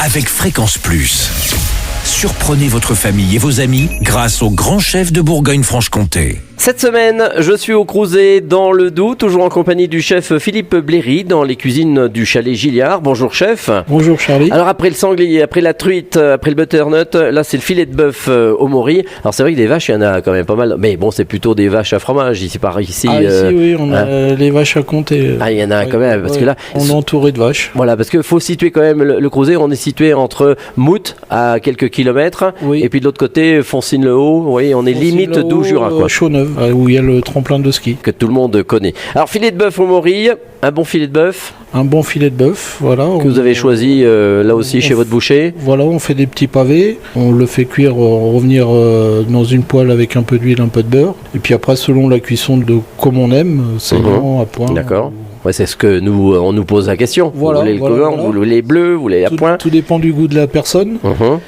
avec Fréquence Plus. Surprenez votre famille et vos amis grâce au grand chef de Bourgogne-Franche-Comté. Cette semaine, je suis au Crozet dans le Doubs, toujours en compagnie du chef Philippe Bléry dans les cuisines du chalet Gilliard. Bonjour chef. Bonjour Charlie. Alors après le sanglier, après la truite, après le butternut, là c'est le filet de bœuf au mori. Alors c'est vrai que des vaches, il y en a quand même pas mal, mais bon c'est plutôt des vaches à fromage ici par ici. Ici oui, on a les vaches à compter. Ah il y en a quand même, parce que là... On est entouré de vaches. Voilà, parce qu'il faut situer quand même le Crozet, on est situé entre Mout à quelques kilomètres, oui. Et puis de l'autre côté Foncine-le-Haut, oui, on est limite Doux-Jura quoi. Chaudeneuve, où il y a le tremplin de ski. Que tout le monde connaît. Alors filet de bœuf au mori, un bon filet de bœuf. Un bon filet de bœuf, voilà. Que vous avez choisi là aussi chez votre boucher. Voilà, on fait des petits pavés, on le fait cuire, revenir dans une poêle avec un peu d'huile, un peu de beurre. Et puis après, selon la cuisson de comme on aime, saignant, à point. D'accord. Ouais, c'est ce que on nous pose la question. Voilà, vous voulez le collant, vous voulez les bleus, vous voulez à point. Tout dépend du goût de la personne.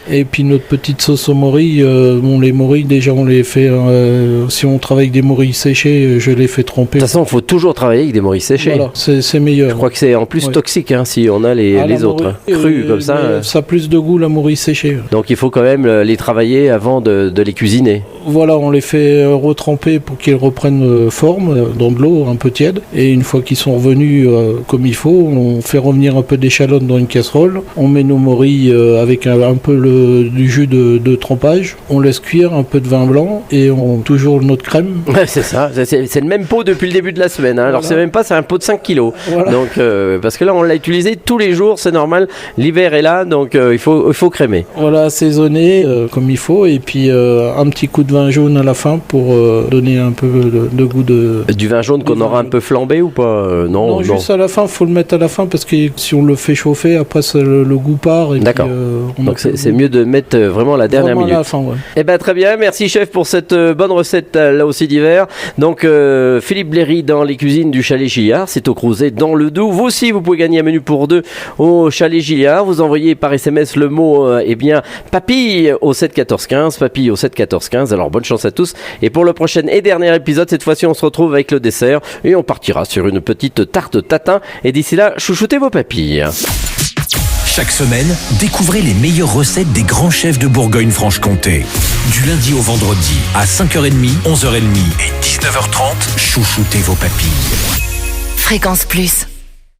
Et puis notre petite sauce au mori, les morilles déjà on les fait, si on travaille avec des morilles séchées, je les fais tremper. De toute façon, il faut toujours travailler avec des morilles séchées. Voilà, c'est meilleur. Je crois que c'est en plus toxique si on a les autres. Crus comme ça. Ça a plus de goût la morille séchée. Donc il faut quand même les travailler avant de les cuisiner. Voilà, on les fait retremper pour qu'ils reprennent forme dans de l'eau un peu tiède. Et une fois qu'ils sont revenus comme il faut, on fait revenir un peu d'échalote dans une casserole. On met nos morilles avec un peu du jus de trempage. On laisse cuire un peu de vin blanc et on toujours notre crème. Ouais, c'est ça, c'est le même pot depuis le début de la semaine. Hein. Alors c'est un pot de 5 kilos. Voilà. Donc, parce que là on l'a utilisé tous les jours, c'est normal. L'hiver est là, donc il faut crémer. Voilà, assaisonner comme il faut. Et puis un petit coup de vin jaune à la fin pour donner un peu de goût de... Du vin jaune qu'on aura un peu flambé ou pas Non, juste à la fin, il faut le mettre à la fin parce que si on le fait chauffer, après le goût part. D'accord. Donc c'est mieux de mettre vraiment la dernière minute. À la fin, ouais. Eh ben très bien, merci chef pour cette bonne recette là aussi d'hiver. Donc Philippe Bléry dans les cuisines du chalet Gilliard, c'est au Crozet dans le Doubs. Vous aussi, vous pouvez gagner un menu pour deux au chalet Gilliard. Vous envoyez par SMS le mot papille au 7 14 15, papille au 7 14 15. Alors bonne chance à tous. Et pour le prochain et dernier épisode, cette fois-ci on se retrouve avec le dessert et on partira sur une petite tarte tatin. Et d'ici là, chouchoutez vos papilles. Chaque semaine, découvrez les meilleures recettes des grands chefs de Bourgogne-Franche-Comté. Du lundi au vendredi, à 5h30, 11h30 et 19h30, chouchoutez vos papilles. Fréquence Plus.